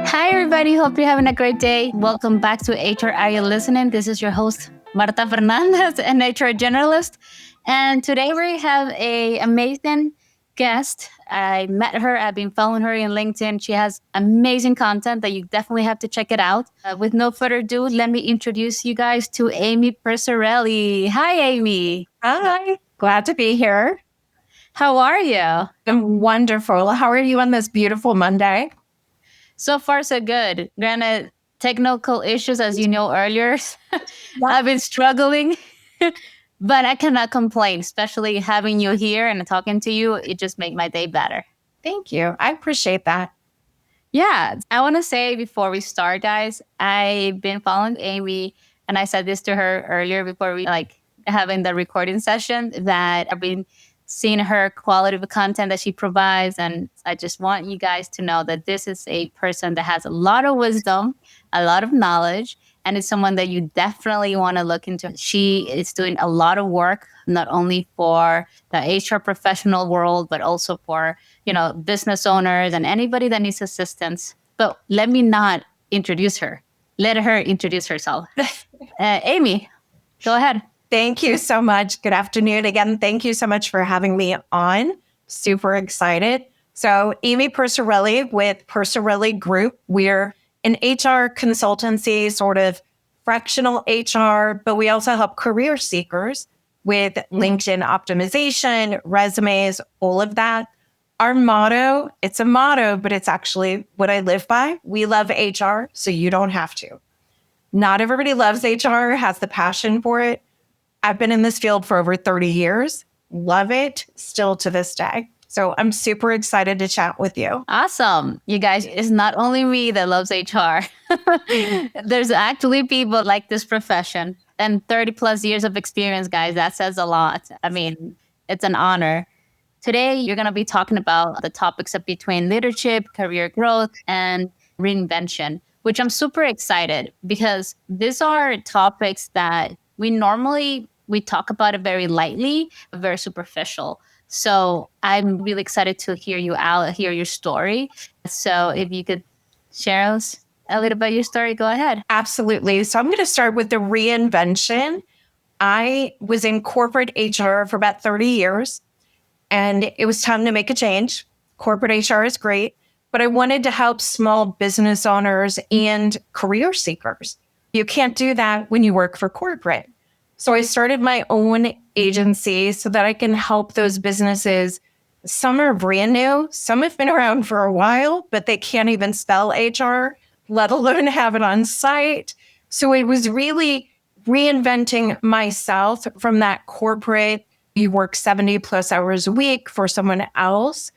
Hi, everybody. Hope you're having a great day. Welcome back to HR Are You Listening? This is your host, Marta Fernandez, an HR generalist. And today we have an amazing guest. I met her. I've been following her in LinkedIn. She has amazing content that you definitely have to check it out. With no further ado, let me introduce you guys to Amy Purciarele. Hi, Amy. Hi. Glad to be here. How are you? I'm wonderful. How are you on this beautiful Monday? So far, so good. Granted, technical issues, as you know earlier, I've been struggling, but I cannot complain, especially having you here and talking to you. It just made my day better. Thank you. I appreciate that. Yeah. I want to say before we start, guys, I've been following Amy, and I said this to her earlier before we having the recording session, that I've been seeing her quality of content that she provides. And I just want you guys to know that this is a person that has a lot of wisdom, a lot of knowledge, and it's someone that you definitely want to look into. She is doing a lot of work, not only for the HR professional world, but also for, business owners and anybody that needs assistance. But let me not introduce her. Let her introduce herself. Amy, go ahead. Thank you so much. Good afternoon. Again, thank you so much for having me on. Super excited. So Amy Purciarele with Purciarele Group. We're an HR consultancy, sort of fractional HR, but we also help career seekers with LinkedIn optimization, resumes, all of that. Our motto, it's a motto, but it's actually what I live by. We love HR, so you don't have to. Not everybody loves HR, has the passion for it. I've been in this field for over 30 years. Love it still to this day. So I'm super excited to chat with you. Awesome. You guys, it's not only me that loves HR. There's actually people like this profession and 30 plus years of experience, guys. That says a lot. I mean, it's an honor. Today, you're going to be talking about the topics of between leadership, career growth, and reinvention, which I'm super excited because these are topics that we talk about it very lightly, very superficial. So I'm really excited to hear you out, hear your story. So if you could share us a little bit your story, go ahead. Absolutely. So I'm going to start with the reinvention. I was in corporate HR for about 30 years, and it was time to make a change. Corporate HR is great, but I wanted to help small business owners and career seekers. You can't do that when you work for corporate. So I started my own agency so that I can help those businesses. Some are brand new. Some have been around for a while, but they can't even spell HR, let alone have it on site. So it was really reinventing myself from that corporate, you work 70 plus hours a week for someone else,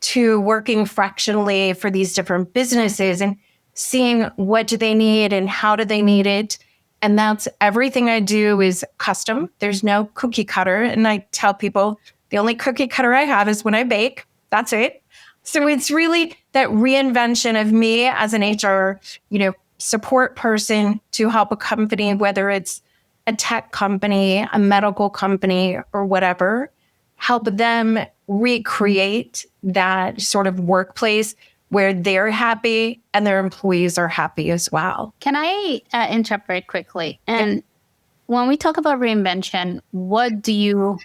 to working fractionally for these different businesses and seeing what do they need and how do they need it. And that's everything I do is custom. There's no cookie cutter. And I tell people the only cookie cutter I have is when I bake. That's it. So it's really that reinvention of me as an HR, support person to help a company, whether it's a tech company, a medical company, or whatever, help them recreate that sort of workplace where they're happy and their employees are happy as well. Can I interrupt very quickly? And when we talk about reinvention, what do you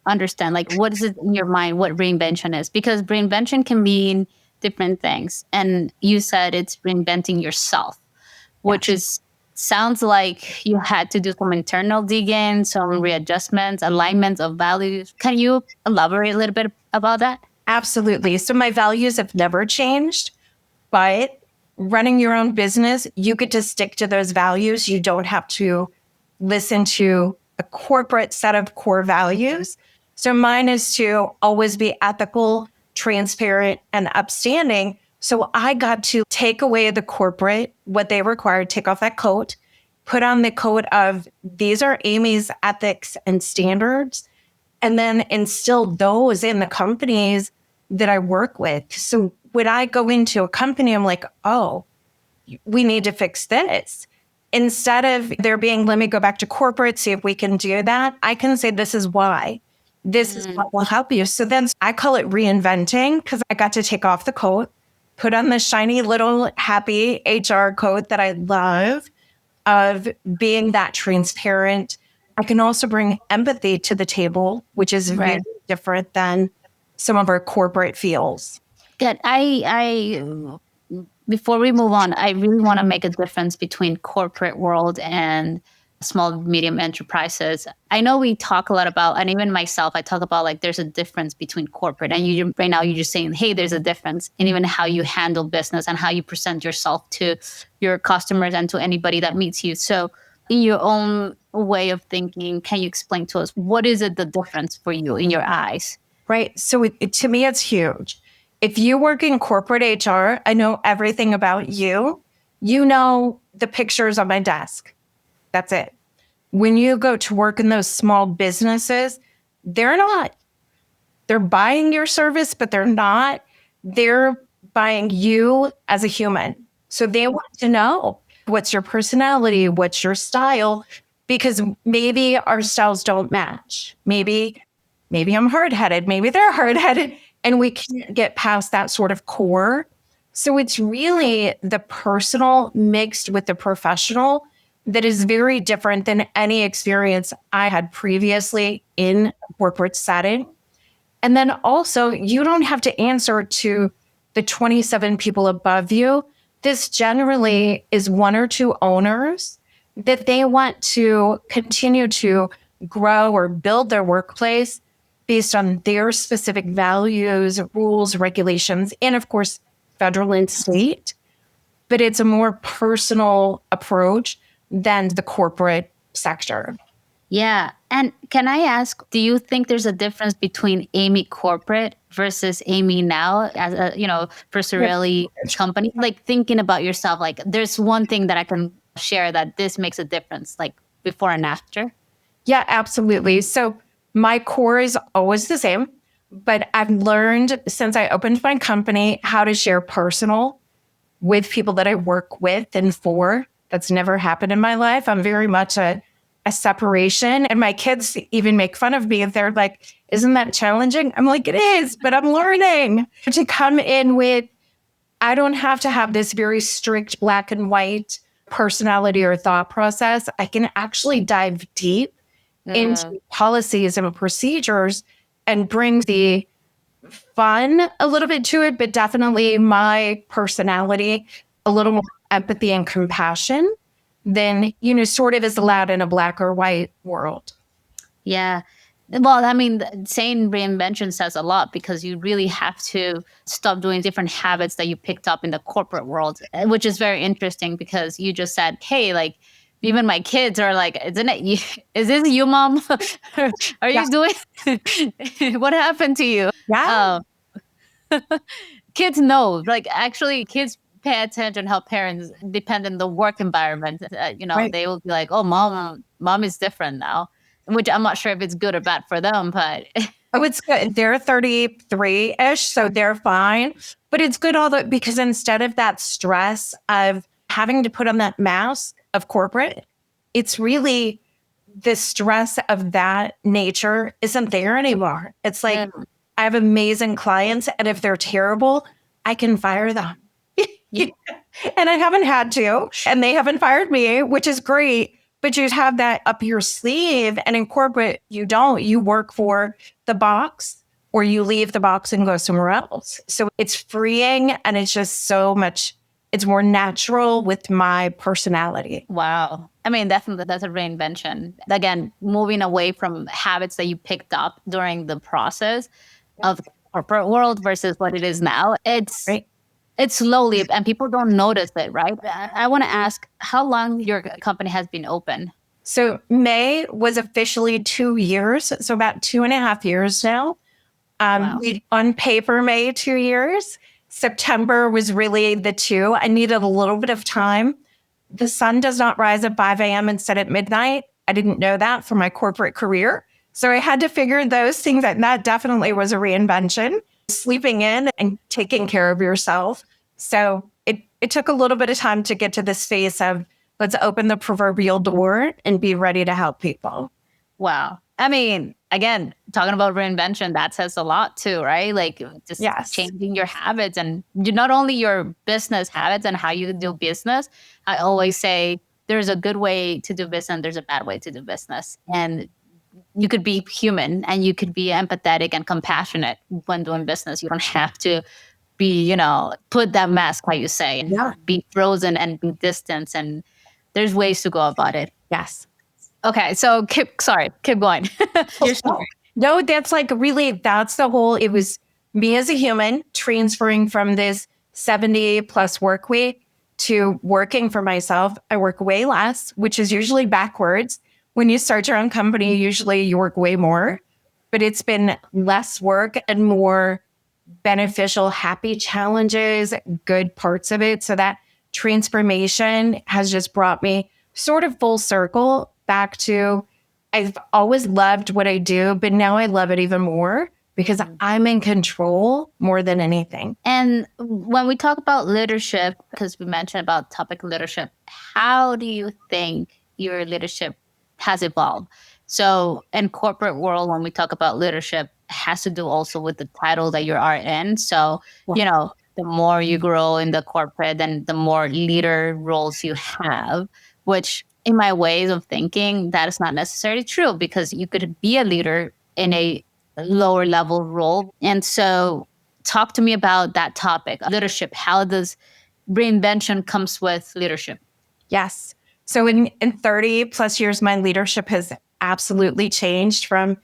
understand? Like, what is it in your mind, what reinvention is? Because reinvention can mean different things. And you said it's reinventing yourself, which sounds like you had to do some internal digging, some readjustments, alignments of values. Can you elaborate a little bit about that? Absolutely. So my values have never changed, but running your own business, you get to stick to those values. You don't have to listen to a corporate set of core values. So mine is to always be ethical, transparent, and upstanding. So I got to take away the corporate, what they require, take off that coat, put on the coat of these are Amy's ethics and standards, and then instill those in the companies that I work with. So when I go into a company, I'm like, oh, we need to fix this. Instead of there being, let me go back to corporate, see if we can do that, I can say, this is why. This is what will help you. So then I call it reinventing because I got to take off the coat, put on the shiny little happy HR coat that I love of being that transparent. I can also bring empathy to the table, which is very different than some of our corporate feels. Good. Before we move on, I really want to make a difference between corporate world and small, medium enterprises. I know we talk a lot about, and even myself, I talk about like there's a difference between corporate and you right now you're just saying, hey, there's a difference in even how you handle business and how you present yourself to your customers and to anybody that meets you. So in your own way of thinking, can you explain to us what is it the difference for you in your eyes? Right. So to me, it's huge. If you work in corporate HR, I know everything about you. You know the pictures on my desk. That's it. When you go to work in those small businesses, they're not. They're buying your service, but they're not. They're buying you as a human. So they want to know what's your personality, what's your style, because maybe our styles don't match. Maybe I'm hard-headed, maybe they're hard-headed, and we can't get past that sort of core. So it's really the personal mixed with the professional that is very different than any experience I had previously in a corporate setting. And then also, you don't have to answer to the 27 people above you. This generally is one or two owners that they want to continue to grow or build their workplace based on their specific values, rules, regulations, and of course, federal and state. But it's a more personal approach than the corporate sector. Yeah. And can I ask, do you think there's a difference between Amy corporate versus Amy now as a, Purciarele company? Like thinking about yourself, like there's one thing that I can share that this makes a difference, like before and after? Yeah, absolutely. So my core is always the same, but I've learned since I opened my company how to share personal with people that I work with and for. That's never happened in my life. I'm very much a separation. And my kids even make fun of me. They're like, isn't that challenging? I'm like, it is, but I'm learning to come in with, I don't have to have this very strict black and white personality or thought process. I can actually dive deep into policies and procedures and bring the fun a little bit to it, but definitely my personality, a little more empathy and compassion than, sort of is allowed in a black or white world. Yeah. Well, I mean, saying reinvention says a lot because you really have to stop doing different habits that you picked up in the corporate world, which is very interesting because you just said, hey, like, even my kids are like, isn't it you? Is this you, mom? Are you doing? What happened to you? Yeah. Kids know, like actually kids pay attention how parents depend on the work environment. Right. They will be like, oh, mom is different now, which I'm not sure if it's good or bad for them, but. Oh, it's good. They're 33-ish, so they're fine. But it's good because instead of that stress of having to put on that mask of corporate, it's really the stress of that nature isn't there anymore. It's like, I have amazing clients, and if they're terrible, I can fire them. And I haven't had to, and they haven't fired me, which is great. But you have that up your sleeve, and in corporate, you don't. You work for the box, or you leave the box and go somewhere else. So it's freeing, and it's just so much. It's more natural with my personality. Wow. I mean, definitely that's a reinvention. Again, moving away from habits that you picked up during the process of the corporate world versus what it is now. It's slowly, and people don't notice it, right? I want to ask how long your company has been open. So May was officially 2 years. So about 2.5 years now. Wow. On paper, May, 2 years. September was really the 2. I needed a little bit of time. The sun does not rise at 5 a.m. and set at midnight. I didn't know that for my corporate career. So I had to figure those things out. And that definitely was a reinvention, sleeping in and taking care of yourself. So it took a little bit of time to get to this phase of let's open the proverbial door and be ready to help people. Wow. I mean, again, talking about reinvention, that says a lot too, right? Like just Yes. changing your habits and not only your business habits and how you do business. I always say there's a good way to do business and there's a bad way to do business. And you could be human and you could be empathetic and compassionate when doing business. You don't have to be, put that mask, like you say, and Yeah. be frozen and be distant. And there's ways to go about it. Yes. Okay, so keep going. You're sorry. No, that's like really, that's the whole, it was me as a human transferring from this 70 plus work week to working for myself. I work way less, which is usually backwards. When you start your own company, usually you work way more, but it's been less work and more beneficial, happy challenges, good parts of it. So that transformation has just brought me sort of full circle back to I've always loved what I do, but now I love it even more because I'm in control more than anything. And when we talk about leadership, because we mentioned about topic leadership, how do you think your leadership has evolved? So in corporate world, when we talk about leadership, it has to do also with the title that you are in. So, the more you grow in the corporate, then the more leader roles you have, which in my ways of thinking, that is not necessarily true because you could be a leader in a lower level role. And so talk to me about that topic, leadership. How does reinvention comes with leadership? Yes. So in 30 plus years, my leadership has absolutely changed from,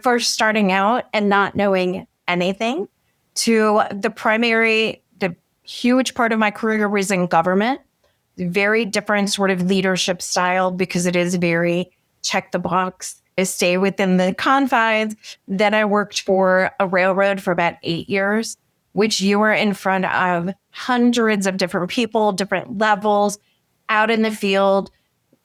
first starting out and not knowing anything to the huge part of my career was in government. Very different sort of leadership style because it is very check the box, stay within the confines. Then I worked for a railroad for about 8 years, which you were in front of hundreds of different people, different levels, out in the field,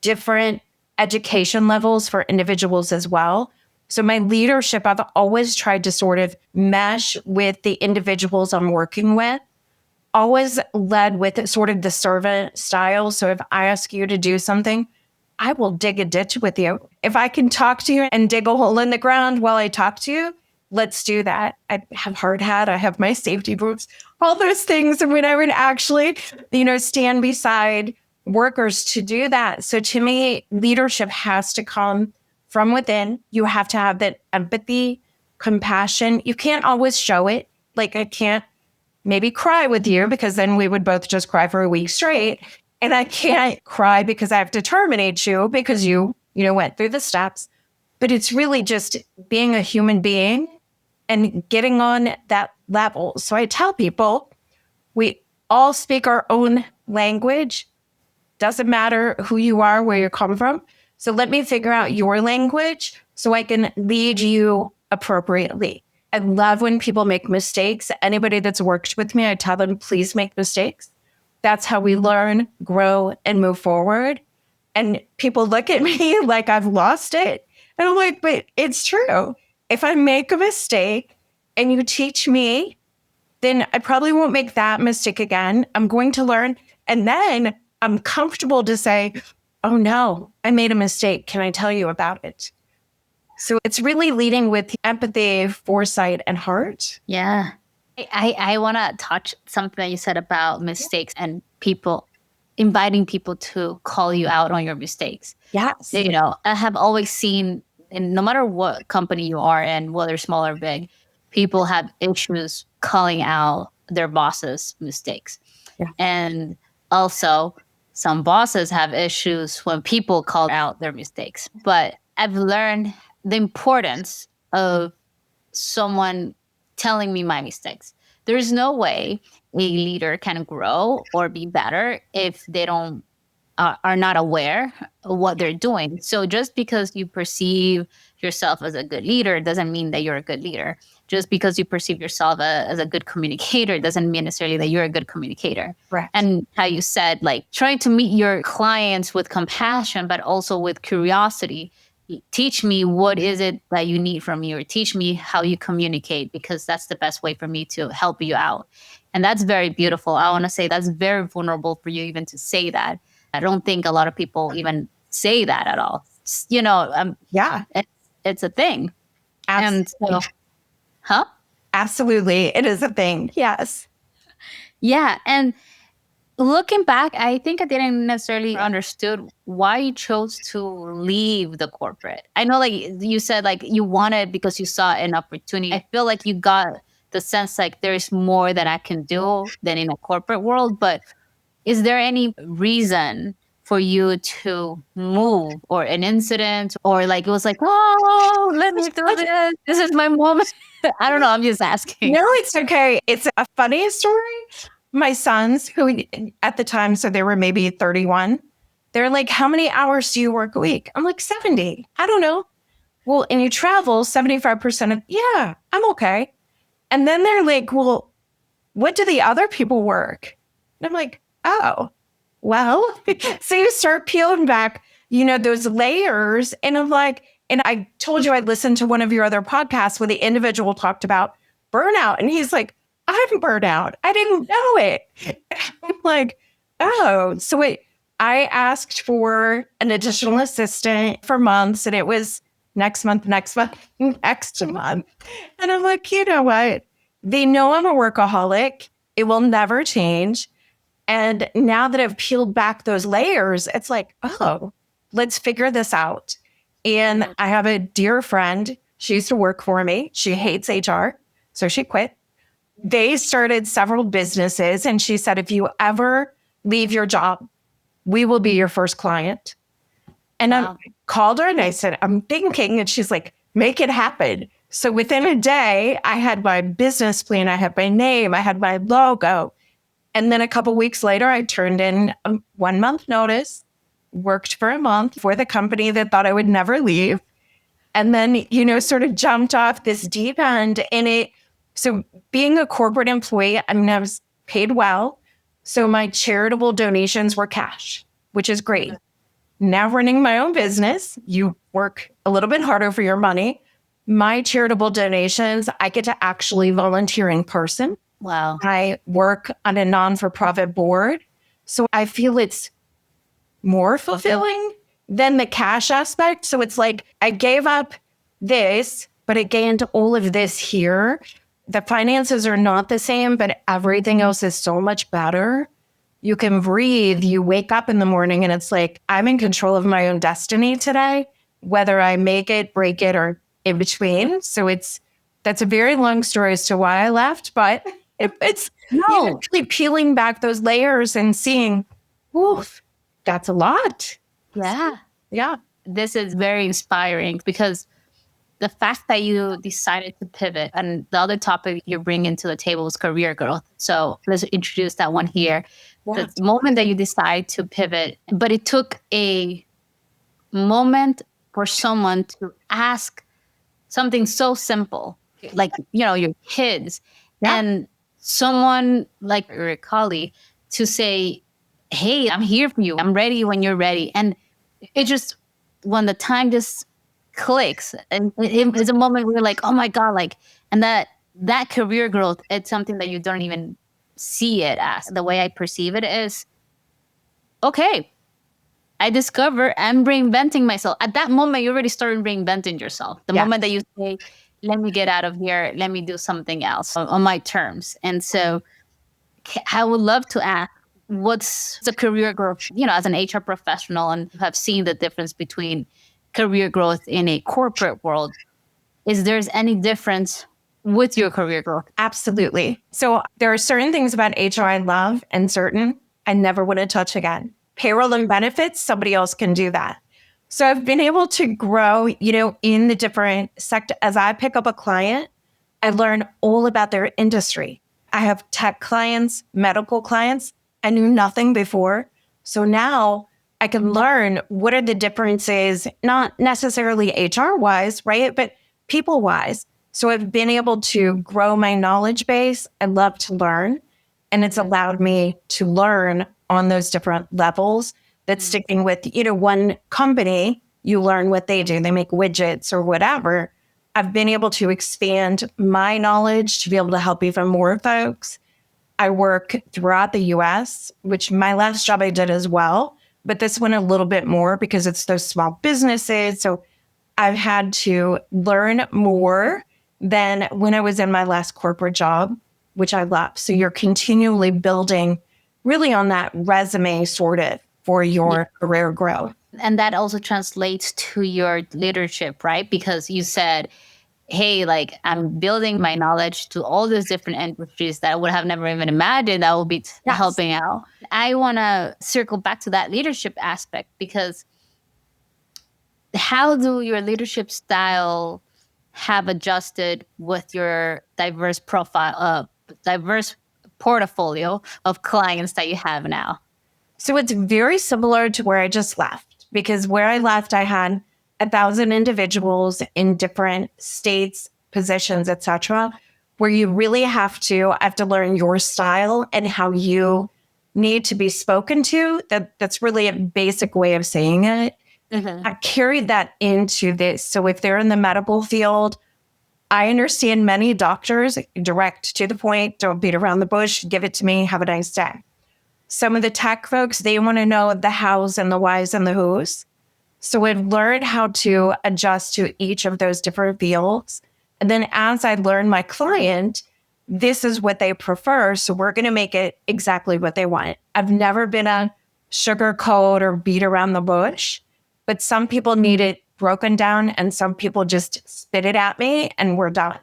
different education levels for individuals as well. So my leadership, I've always tried to sort of mesh with the individuals I'm working with. Always led with sort of the servant style. So if I ask you to do something, I will dig a ditch with you. If I can talk to you and dig a hole in the ground while I talk to you, let's do that. I have hard hat. I have my safety boots, all those things. And when I would actually, stand beside workers to do that. So to me, leadership has to come from within. You have to have that empathy, compassion. You can't always show it. Like I can't maybe cry with you because then we would both just cry for a week straight. And I can't cry because I have to terminate you because you went through the steps. But it's really just being a human being and getting on that level. So I tell people, we all speak our own language. Doesn't matter who you are, where you come from. So let me figure out your language so I can lead you appropriately. I love when people make mistakes. Anybody that's worked with me, I tell them, please make mistakes. That's how we learn, grow, and move forward. And people look at me like I've lost it. And I'm like, but it's true. If I make a mistake and you teach me, then I probably won't make that mistake again. I'm going to learn. And then I'm comfortable to say, oh no, I made a mistake. Can I tell you about it? So it's really leading with empathy, foresight, and heart. Yeah. I want to touch something that you said about mistakes and inviting people to call you out on your mistakes. Yes. I have always seen, and no matter what company you are in, whether small or big, people have issues calling out their bosses' mistakes. Yeah. And also, some bosses have issues when people call out their mistakes. But I've learned the importance of someone telling me my mistakes. There's no way a leader can grow or be better if they are not aware of what they're doing. So just because you perceive yourself as a good leader doesn't mean that you're a good leader. Just because you perceive yourself as a good communicator doesn't mean necessarily that you're a good communicator. Right. And how you said, like, trying to meet your clients with compassion, but also with curiosity. Teach me what is it that you need from me, or teach me how you communicate, because that's the best way for me to help you out. And that's very beautiful. I want to say that's very vulnerable for you even to say that. I don't think a lot of people even say that at all. Yeah. it's a thing. And Absolutely. so, huh? Absolutely. It is a thing. Yes. Yeah. And looking back, I think I didn't necessarily understood why you chose to leave the corporate. I know, like you said, like you wanted because you saw an opportunity. I feel like you got the sense like there's more that I can do than in a corporate world. But is there any reason for you to move, or an incident, or like it was like, oh, let me do this. This is my moment. I don't know. I'm just asking. No, it's okay. It's a funny story. My sons, who at the time, so they were maybe 31, they're like, how many hours do you work a week? I'm like, 70. I don't know. Well, and you travel 75% of, yeah, I'm okay. And then they're like, well, what do the other people work? And I'm like, oh, well, so you start peeling back, those layers. And I'm like, and I told you I listened to one of your other podcasts where the individual talked about burnout. And he's like, I'm burnt out. I didn't know it. I'm like, oh, I asked for an additional assistant for months, and it was next month, next month, next month. And I'm like, you know what? They know I'm a workaholic. It will never change. And now that I've peeled back those layers, it's like, oh, let's figure this out. And I have a dear friend. She used to work for me. She hates HR, so she quit. They started several businesses, and she said, if you ever leave your job, we will be your first client. And Wow. I called her and I said, I'm thinking, and she's like, make it happen. So within a day, I had my business plan, I had my name, I had my logo. And then a couple of weeks later, I turned in a 1 month notice, worked for a month for the company that thought I would never leave. And then, sort of jumped off this deep end. So being a corporate employee, I mean, I was paid well. So my charitable donations were cash, which is great. Now running my own business, you work a little bit harder for your money. My charitable donations, I get to actually volunteer in person. Wow. I work on a non-for-profit board. So I feel it's more fulfilling than the cash aspect. So it's like I gave up this, but I gained all of this here. The finances are not the same, but everything else is so much better. You can breathe. You wake up in the morning and it's like, I'm in control of my own destiny today, whether I make it, break it, or in between. So that's a very long story as to why I left, but it's actually peeling back those layers and seeing, oof, that's a lot. Yeah. Yeah. This is very inspiring because the fact that you decided to pivot, and the other topic you bring into the table is career growth. So let's introduce that one here. Yeah. The moment that you decide to pivot, but it took a moment for someone to ask something so simple, like, your kids, and someone like your colleague to say, hey, I'm here for you. I'm ready when you're ready. And it just, when the time just clicks, and it's a moment where you're like, oh my God, like, and that career growth, it's something that you don't even see it as. The way I perceive it is, okay, I discover I'm reinventing myself. At that moment, you already started reinventing yourself. The moment that you say, let me get out of here, let me do something else on my terms. And so I would love to ask, what's the career growth, as an HR professional, and have seen the difference between career growth in a corporate world. Is there's any difference with your career growth? Absolutely. So there are certain things about HR I love and certain I never want to touch again. Payroll and benefits, somebody else can do that. So I've been able to grow, in the different sector. As I pick up a client, I learn all about their industry. I have tech clients, medical clients. I knew nothing before. So now I can learn what are the differences, not necessarily HR wise, right? But people wise. So I've been able to grow my knowledge base. I love to learn. And it's allowed me to learn on those different levels. That's sticking with, one company, you learn what they do. They make widgets or whatever. I've been able to expand my knowledge to be able to help even more folks. I work throughout the US, which my last job I did as well, but this one a little bit more because it's those small businesses. So I've had to learn more than when I was in my last corporate job, which I love. So you're continually building really on that resume sort of for your career growth. And that also translates to your leadership, right? Because you said, hey, like I'm building my knowledge to all these different industries that I would have never even imagined that will be helping out. I want to circle back to that leadership aspect, because how do your leadership style have adjusted with your diverse profile, diverse portfolio of clients that you have now? So it's very similar to where I just left, because where I left, I had 1,000 individuals in different states, positions, etc., where you really have to learn your style and how you need to be spoken to. That's really a basic way of saying it. I carried that into this. So if they're in the medical field, I understand many doctors, direct to the point, don't beat around the bush, give it to me, have a nice day. Some of the tech folks, they want to know the hows and the whys and the whos. So I've learned how to adjust to each of those different fields. And then as I learn my client, this is what they prefer. So we're going to make it exactly what they want. I've never been a sugarcoat or beat around the bush, but some people need it broken down and some people just spit it at me and we're done.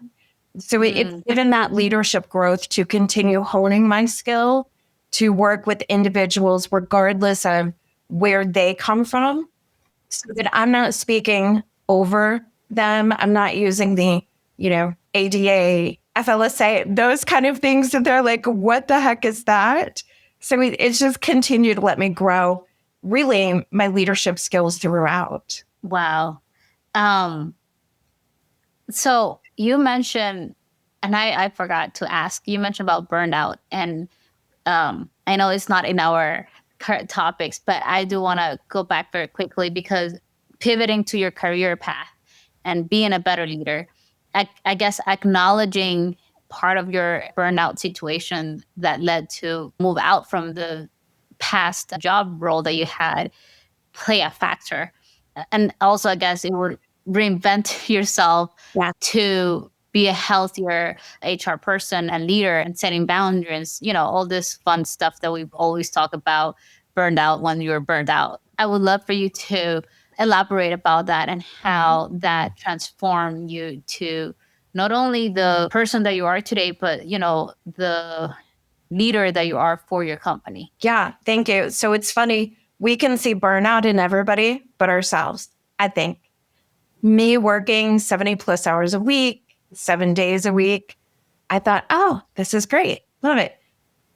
So it's given that leadership growth to continue honing my skill, to work with individuals regardless of where they come from, so that I'm not speaking over them. I'm not using the, ADA, FLSA, those kind of things that they're like, what the heck is that? So it's just continued to let me grow really my leadership skills throughout. Wow. So you mentioned, and I forgot to ask, you mentioned about burnout. And I know it's not in our current topics, but I do want to go back very quickly, because pivoting to your career path and being a better leader, I guess acknowledging part of your burnout situation that led to move out from the past job role that you had play a factor. And also, I guess it would reinvent yourself to be a healthier HR person and leader and setting boundaries, all this fun stuff that we've always talked about, burned out when you're burned out. I would love for you to elaborate about that and how that transformed you to not only the person that you are today, but, the leader that you are for your company. Yeah, thank you. So it's funny. We can see burnout in everybody but ourselves, I think. Me working 70 plus hours a week, 7 days a week, I thought, oh, this is great. Love it.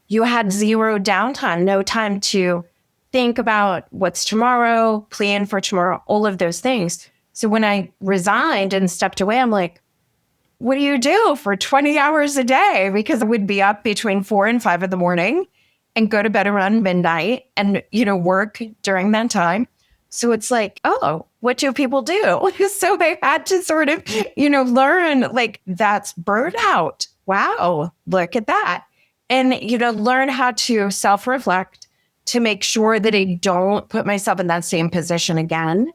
You had zero downtime, no time to think about what's tomorrow, plan for tomorrow, all of those things. So when I resigned and stepped away, I'm like, what do you do for 20 hours a day? Because I would be up between 4 and 5 in the morning and go to bed around midnight and, work during that time. So it's like, oh, what do people do? So they had to sort of, learn, like, that's burnout. Wow, look at that. And, learn how to self-reflect to make sure that I don't put myself in that same position again,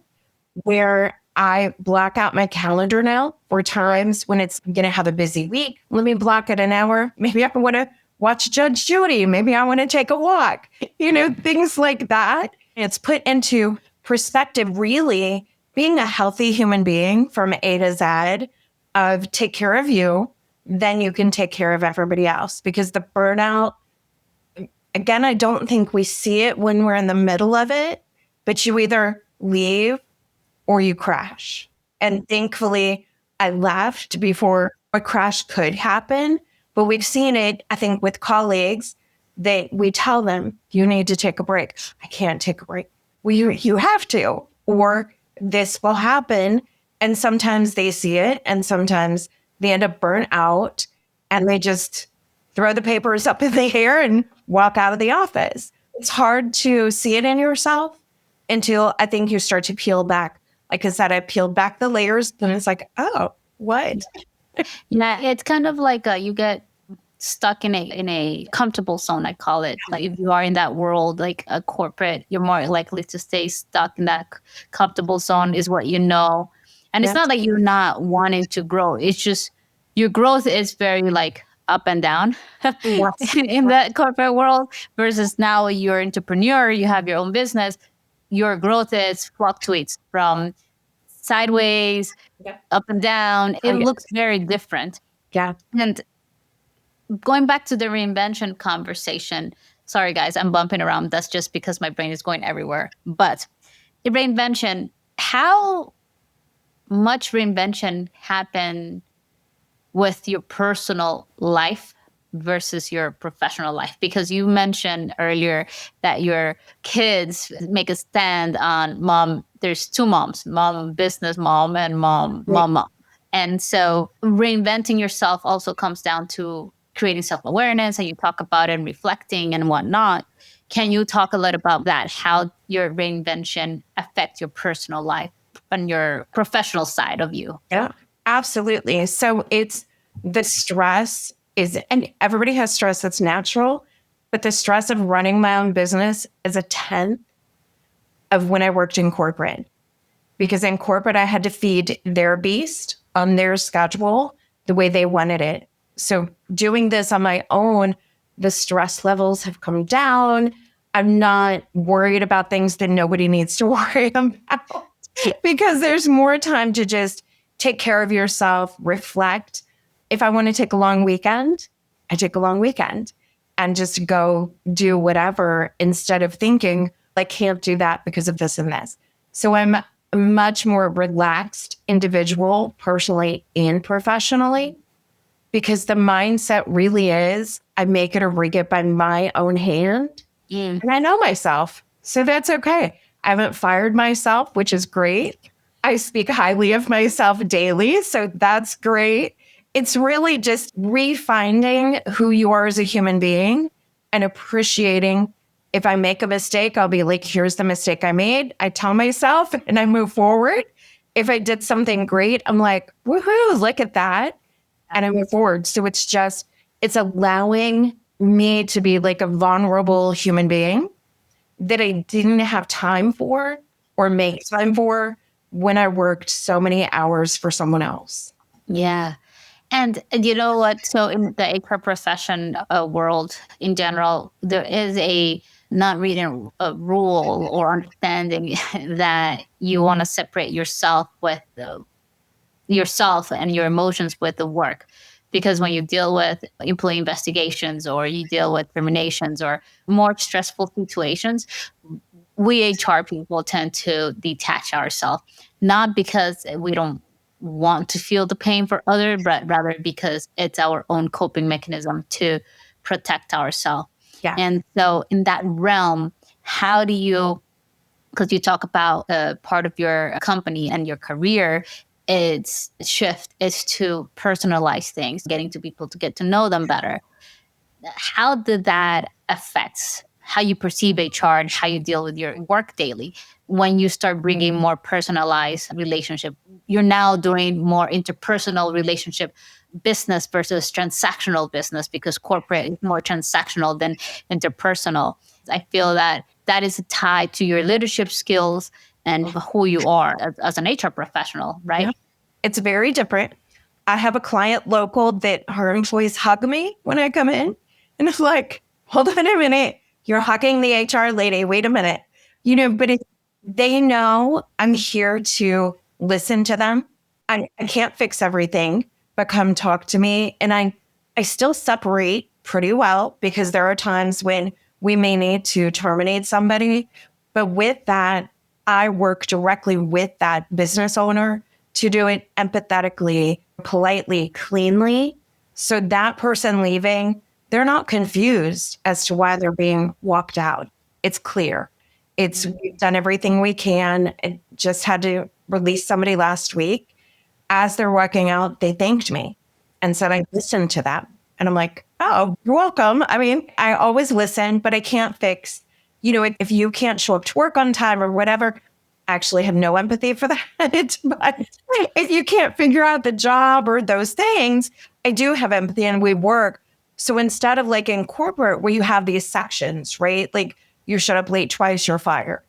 where I block out my calendar now for times when it's going to have a busy week. Let me block it an hour. Maybe I want to watch Judge Judy. Maybe I want to take a walk, things like that. It's put into perspective, really being a healthy human being from A to Z of take care of you, then you can take care of everybody else. Because the burnout, again, I don't think we see it when we're in the middle of it, but you either leave or you crash. And thankfully, I left before a crash could happen. But we've seen it, I think, with colleagues that we tell them, you need to take a break. I can't take a break. Well, you have to, or this will happen. And sometimes they see it, and sometimes they end up burnt out, and they just throw the papers up in the air and walk out of the office. It's hard to see it in yourself until I think you start to peel back. Like I said, I peeled back the layers, and it's like, oh, what? Yeah, it's kind of like you get stuck in a comfortable zone, I call it. Like if you are in that world, like a corporate, you're more likely to stay stuck in that comfortable zone, is what you know. And it's not like you're not wanting to grow. It's just your growth is very like up and down in the corporate world versus now you're an entrepreneur, you have your own business. Your growth is fluctuates from sideways, up and down. It looks very different. Yeah. And going back to the reinvention conversation, sorry guys, I'm bumping around. That's just because my brain is going everywhere. But reinvention, how much reinvention happened with your personal life versus your professional life? Because you mentioned earlier that your kids make a stand on mom. There's two moms, mom business mom and mom. And so reinventing yourself also comes down to creating self-awareness, and you talk about it and reflecting and whatnot. Can you talk a little about that? How your reinvention affect your personal life and your professional side of you? Yeah, absolutely. So it's the stress is, and everybody has stress that's natural, but the stress of running my own business is a tenth of when I worked in corporate. Because in corporate, I had to feed their beast on their schedule the way they wanted it. So doing this on my own, the stress levels have come down. I'm not worried about things that nobody needs to worry about because there's more time to just take care of yourself, reflect. If I want to take a long weekend, I take a long weekend and just go do whatever instead of thinking, I can't do that because of this and this. So I'm a much more relaxed individual, personally and professionally, because the mindset really is, I make it or break it by my own hand. And I know myself. So that's okay. I haven't fired myself, which is great. I speak highly of myself daily. So that's great. It's really just refinding who you are as a human being and appreciating. If I make a mistake, I'll be like, here's the mistake I made. I tell myself and I move forward. If I did something great, I'm like, woohoo, look at that. And I move forward. So it's allowing me to be like a vulnerable human being that I didn't have time for or make time for when I worked so many hours for someone else. Yeah. And you know what? So in the HR profession world in general, there is a not reading a rule or understanding that you want to separate yourself with yourself and your emotions with the work. Because when you deal with employee investigations or you deal with terminations or more stressful situations, we HR people tend to detach ourselves, not because we don't want to feel the pain for others, but rather because it's our own coping mechanism to protect ourselves. Yeah. And so in that realm, how do you, because you talk about part of your company and your career, its shift is to personalize things, getting to people to get to know them better. How did that affect how you perceive HR and how you deal with your work daily when you start bringing more personalized relationship? You're now doing more interpersonal relationship business versus transactional business because corporate is more transactional than interpersonal. I feel that that is tied to your leadership skills and who you are as an HR professional, right? Yeah. It's very different. I have a client local that her employees hug me when I come in. And it's like, hold on a minute. You're hugging the HR lady. Wait a minute. But they know I'm here to listen to them. I can't fix everything, but come talk to me. And I still separate pretty well because there are times when we may need to terminate somebody. But with that, I work directly with that business owner to do it empathetically, politely, cleanly. So that person leaving, they're not confused as to why they're being walked out. It's clear. We've done everything we can. I just had to release somebody last week. As they're walking out, they thanked me and said, I listened to them. And I'm like, oh, you're welcome. I mean, I always listen, but I can't fix, if you can't show up to work on time or whatever, I actually have no empathy for that. But if you can't figure out the job or those things, I do have empathy and we work. So instead of like in corporate where you have these sections, right? Like you showed up late twice, you're fired.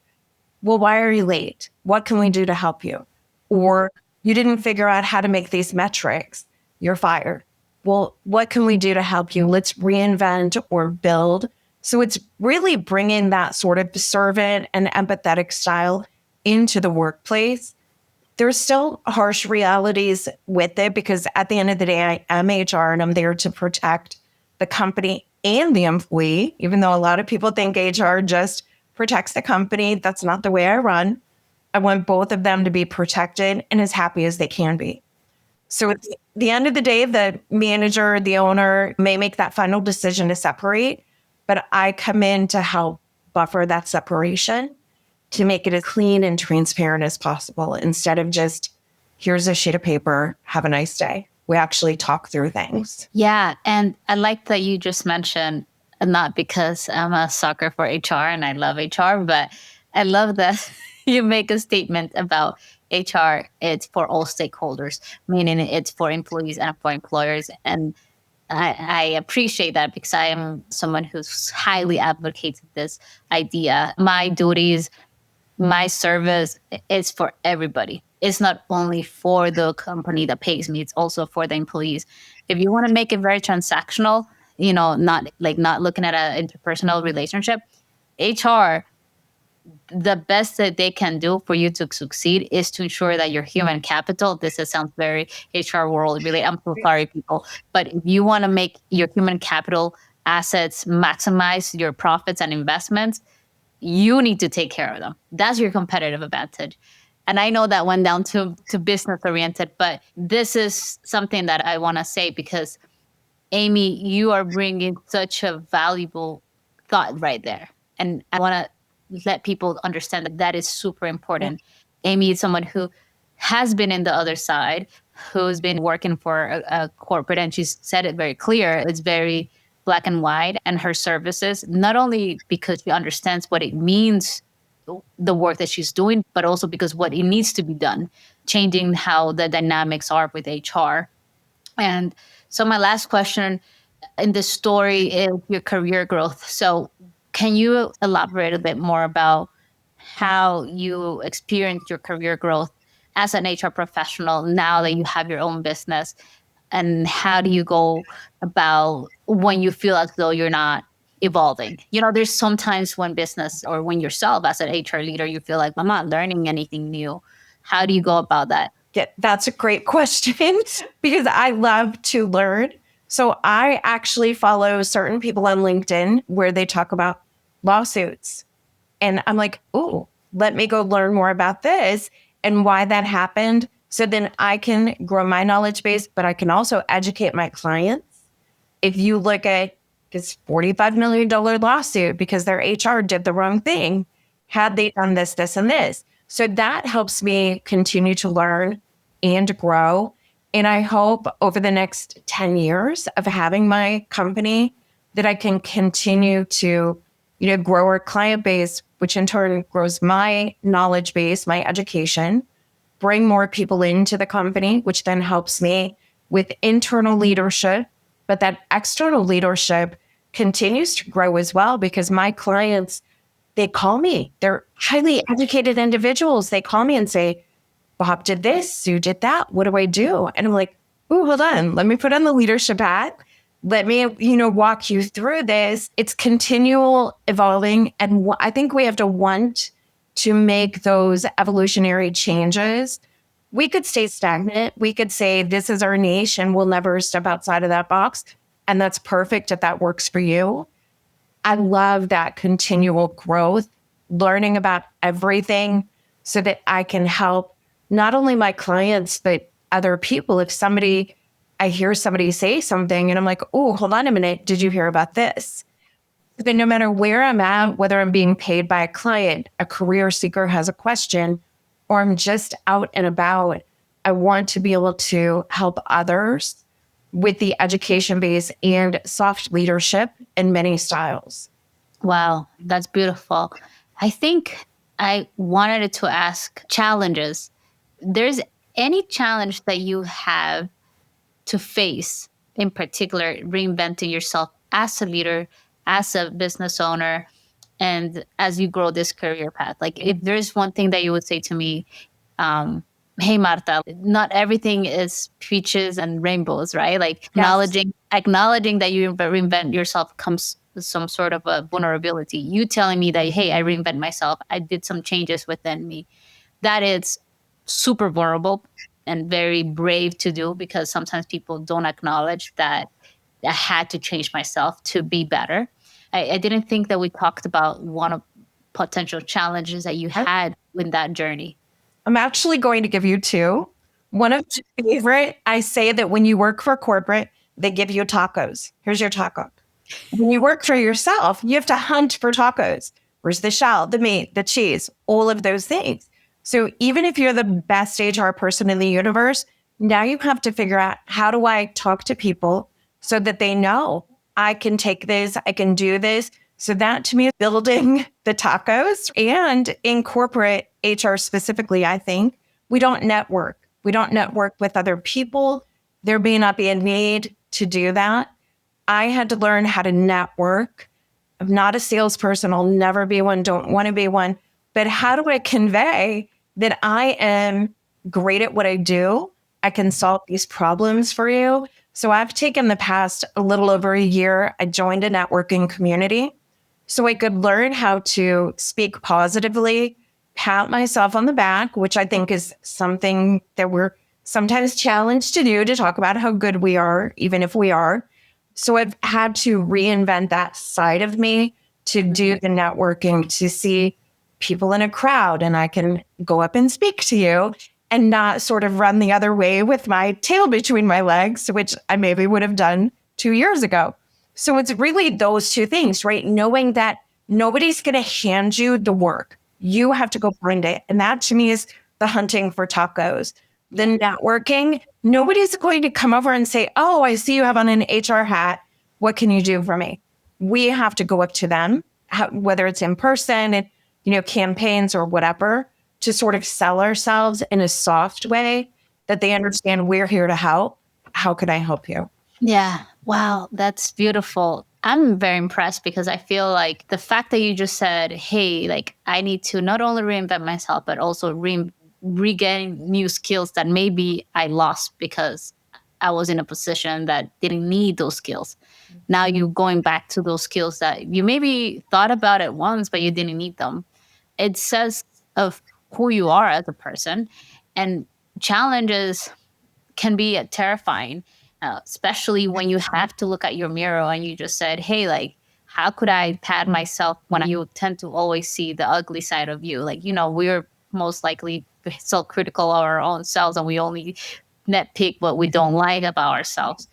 Well, why are you late? What can we do to help you? Or You didn't figure out how to make these metrics. You're fired. Well, what can we do to help you? Let's reinvent or build. So it's really bringing that sort of servant and empathetic style into the workplace. There's still harsh realities with it because at the end of the day, I am HR and I'm there to protect the company and the employee, even though a lot of people think HR just protects the company. That's not the way I run. I want both of them to be protected and as happy as they can be. So at the end of the day, the manager, the owner may make that final decision to separate, but I come in to help buffer that separation to make it as clean and transparent as possible instead of just, here's a sheet of paper, have a nice day. We actually talk through things. Yeah. And I like that you just mentioned, not because I'm a sucker for HR and I love HR, but I love that you make a statement about HR. It's for all stakeholders, meaning it's for employees and for employers. And I appreciate that because I am someone who's highly advocates this idea. My duties, my service is for everybody. It's not only for the company that pays me, it's also for the employees. If you want to make it very transactional, not looking at an interpersonal relationship, HR, the best that they can do for you to succeed is to ensure that your human capital, sounds very HR world, really, I'm so sorry, people. But if you want to make your human capital assets maximize your profits and investments, you need to take care of them. That's your competitive advantage. And I know that went down to business oriented, but this is something that I want to say because Amy, you are bringing such a valuable thought right there. And I want to let people understand that is super important. Yeah. Amy is someone who has been in the other side, who's been working for a corporate, and she's said it very clear. It's very black and white, and her services, not only because she understands what it means, the work that she's doing, but also because what it needs to be done, changing how the dynamics are with HR. And so my last question in this story is your career growth. So can you elaborate a bit more about how you experienced your career growth as an HR professional now that you have your own business? And how do you go about when you feel as though you're not evolving? There's sometimes when business or when yourself as an HR leader, you feel like, I'm not learning anything new. How do you go about that? Yeah, that's a great question because I love to learn. So I actually follow certain people on LinkedIn where they talk about lawsuits. And I'm like, oh, let me go learn more about this and why that happened. So then I can grow my knowledge base, but I can also educate my clients. If you look at this $45 million lawsuit because their HR did the wrong thing, had they done this, this, and this. So that helps me continue to learn and grow. And I hope over the next 10 years of having my company that I can continue to, grow our client base, which in turn grows my knowledge base, my education, bring more people into the company, which then helps me with internal leadership. But that external leadership continues to grow as well because my clients, they call me. They're highly educated individuals. They call me and say, Bob did this, Sue did that. What do I do? And I'm like, oh, hold on. Let me put on the leadership hat. Let me, walk you through this. It's continual evolving. And I think we have to want to make those evolutionary changes. We could stay stagnant. We could say, this is our niche and we'll never step outside of that box. And that's perfect if that works for you. I love that continual growth, learning about everything so that I can help not only my clients, but other people. If I hear somebody say something and I'm like, oh, hold on a minute. Did you hear about this? But no matter where I'm at, whether I'm being paid by a client, a career seeker has a question, or I'm just out and about, I want to be able to help others with the education base and soft leadership in many styles. Wow, that's beautiful. I think I wanted to ask challenges. There's any challenge that you have to face, in particular, reinventing yourself as a leader, as a business owner, and as you grow this career path? Like, if there's one thing that you would say to me, hey, Marta, not everything is peaches and rainbows, right? Like Yes. acknowledging that you reinvent yourself comes with some sort of a vulnerability. You telling me that, hey, I reinvent myself. I did some changes within me. That is super vulnerable and very brave to do, because sometimes people don't acknowledge that I had to change myself to be better. I didn't think that we talked about one of potential challenges that you had in that journey. I'm actually going to give you two. One of my favorite, I say that when you work for corporate, they give you tacos. Here's your taco. When you work for yourself, you have to hunt for tacos. Where's the shell, the meat, the cheese, all of those things. So even if you're the best HR person in the universe, now you have to figure out, how do I talk to people so that they know I can take this, I can do this. So that to me is building the tacos. And in corporate HR specifically, I think we don't network. We don't network with other people. There may not be a need to do that. I had to learn how to network. I'm not a salesperson. I'll never be one, don't want to be one. But how do I convey that I am great at what I do? I can solve these problems for you. So I've taken the past a little over a year. I joined a networking community so I could learn how to speak positively, pat myself on the back, which I think is something that we're sometimes challenged to do, to talk about how good we are, even if we are. So I've had to reinvent that side of me to do the networking, to see people in a crowd, and I can go up and speak to you and not sort of run the other way with my tail between my legs, which I maybe would have done 2 years ago. So it's really those two things, right? Knowing that nobody's going to hand you the work. You have to go find it. And that to me is the hunting for tacos. The networking, nobody's going to come over and say, oh, I see you have on an HR hat. What can you do for me? We have to go up to them, whether it's in person and, campaigns or whatever, to sort of sell ourselves in a soft way that they understand we're here to help. How can I help you? Yeah. Wow. That's beautiful. I'm very impressed, because I feel like the fact that you just said, hey, like I need to not only reinvent myself, but also regain new skills that maybe I lost because I was in a position that didn't need those skills. Now you're going back to those skills that you maybe thought about it once, but you didn't need them. It says of who you are as a person. And challenges can be terrifying, especially when you have to look at your mirror and you just said, hey, like, how could I pat myself when you tend to always see the ugly side of you? Like, we're most likely so critical of our own selves, and we only nitpick what we don't like about ourselves,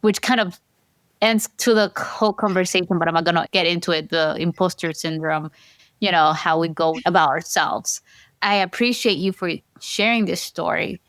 which kind of ends to the whole conversation, but I'm not going to get into it. The imposter syndrome, how we go about ourselves. I appreciate you for sharing this story,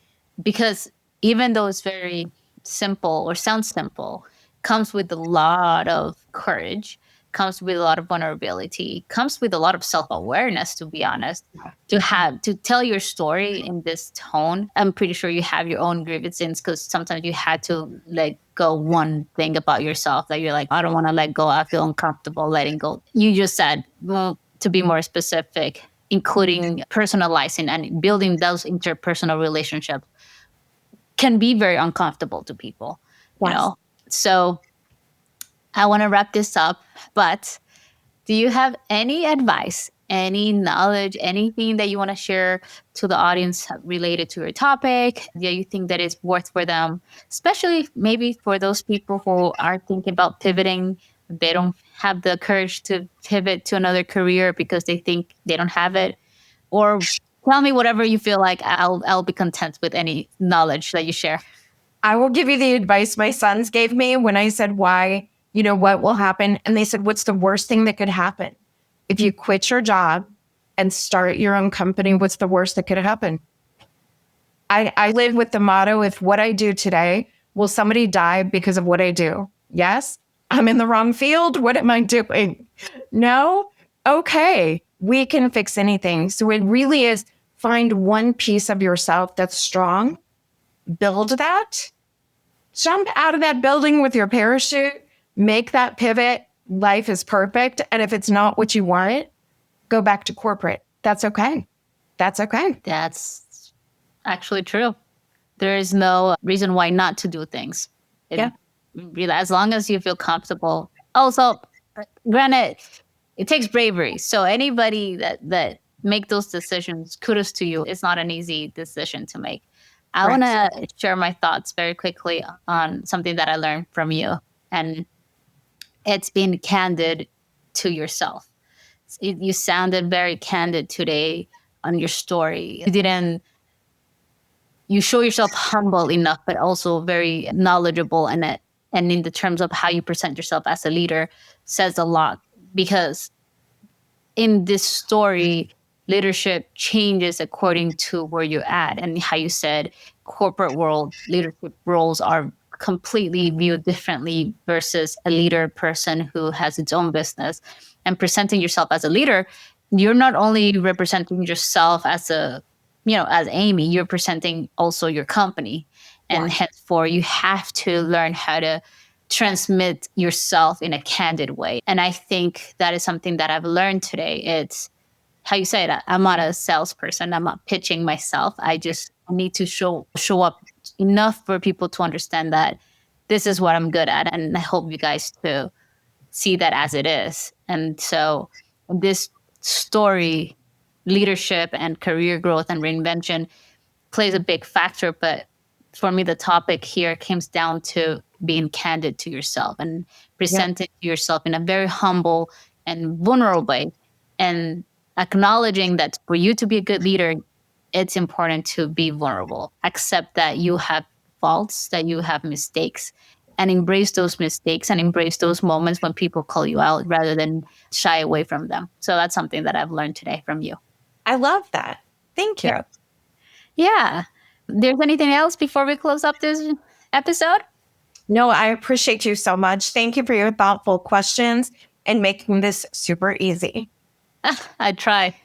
because even though it's very simple or sounds simple, comes with a lot of courage, comes with a lot of vulnerability, comes with a lot of self-awareness, to be honest, to tell your story in this tone. I'm pretty sure you have your own grievances, because sometimes you had to let go one thing about yourself that you're like, I don't want to let go. I feel uncomfortable letting go. You just said, well, to be more specific, including personalizing and building those interpersonal relationships can be very uncomfortable to people, Yes. So I want to wrap this up, but do you have any advice, any knowledge, anything that you want to share to the audience related to your topic that you think that is worth for them, especially maybe for those people who are thinking about pivoting? They don't have the courage to pivot to another career because they think they don't have it. Or tell me whatever you feel like. I'll be content with any knowledge that you share. I will give you the advice my sons gave me when I said, why, what will happen? And they said, what's the worst thing that could happen? If you quit your job and start your own company, what's the worst that could happen? I live with the motto, if what I do today, will somebody die because of what I do? Yes. I'm in the wrong field. What am I doing? No. Okay. We can fix anything. So it really is, find one piece of yourself that's strong, build that, jump out of that building with your parachute, make that pivot. Life is perfect. And if it's not what you want, go back to corporate. That's okay. That's okay. That's actually true. There is no reason why not to do things. Yeah. Really, as long as you feel comfortable. Also, granted, it takes bravery. So anybody that make those decisions, kudos to you. It's not an easy decision to make. I want to share my thoughts very quickly on something that I learned from you, and it's being candid to yourself. You sounded very candid today on your story. You show yourself humble enough, but also very knowledgeable, and in the terms of how you present yourself as a leader says a lot, because in this story, leadership changes according to where you're at, and how you said corporate world leadership roles are completely viewed differently versus a leader person who has its own business. And presenting yourself as a leader, you're not only representing yourself as as Amy, you're presenting also your company. And henceforth, you have to learn how to transmit yourself in a candid way. And I think that is something that I've learned today. It's how you say it. I'm not a salesperson. I'm not pitching myself. I just need to show up enough for people to understand that this is what I'm good at. And I hope you guys to see that as it is. And so this story, leadership and career growth and reinvention plays a big factor. But for me, the topic here comes down to being candid to yourself and presenting yourself in a very humble and vulnerable way, and acknowledging that for you to be a good leader, it's important to be vulnerable. Accept that you have faults, that you have mistakes, and embrace those mistakes and embrace those moments when people call you out rather than shy away from them. So that's something that I've learned today from you. I love that. Thank you. Yeah. There's anything else before we close up this episode? No, I appreciate you so much. Thank you for your thoughtful questions and making this super easy. I try.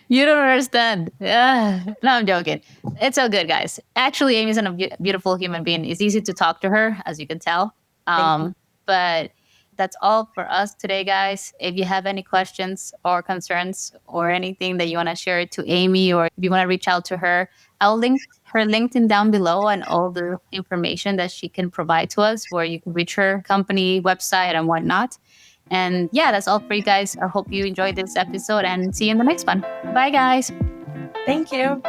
You don't understand. No, I'm joking. It's so good, guys. Actually, Amy's a beautiful human being. It's easy to talk to her, as you can tell. But that's all for us today, guys. If you have any questions or concerns or anything that you want to share to Amy, or if you want to reach out to her, I'll link her LinkedIn down below and all the information that she can provide to us, where you can reach her company, website, and whatnot. And yeah, that's all for you guys. I hope you enjoyed this episode, and see you in the next one. Bye, guys. Thank you.